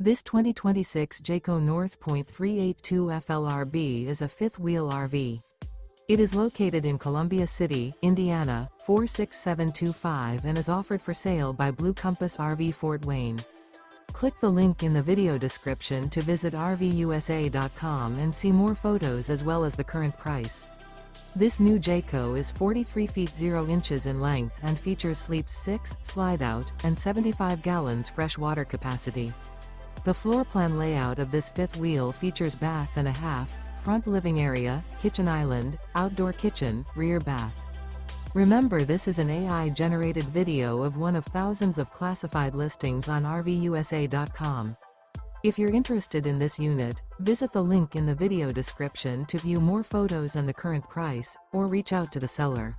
This 2026 Jayco North Point 382 FLRB is a fifth-wheel RV. It is located in Columbia City, Indiana, 46725 and is offered for sale by Blue Compass RV Fort Wayne. Click the link in the video description to visit RVUSA.com and see more photos as well as the current price. This new Jayco is 43 feet 0 inches in length and features sleeps 6, slide-out, and 75 gallons fresh water capacity. The floor plan layout of this fifth wheel features bath and a half, front living area, kitchen island, outdoor kitchen, rear bath. Remember, this is an AI-generated video of one of thousands of classified listings on RVUSA.com. If you're interested in this unit, visit the link in the video description to view more photos and the current price, or reach out to the seller.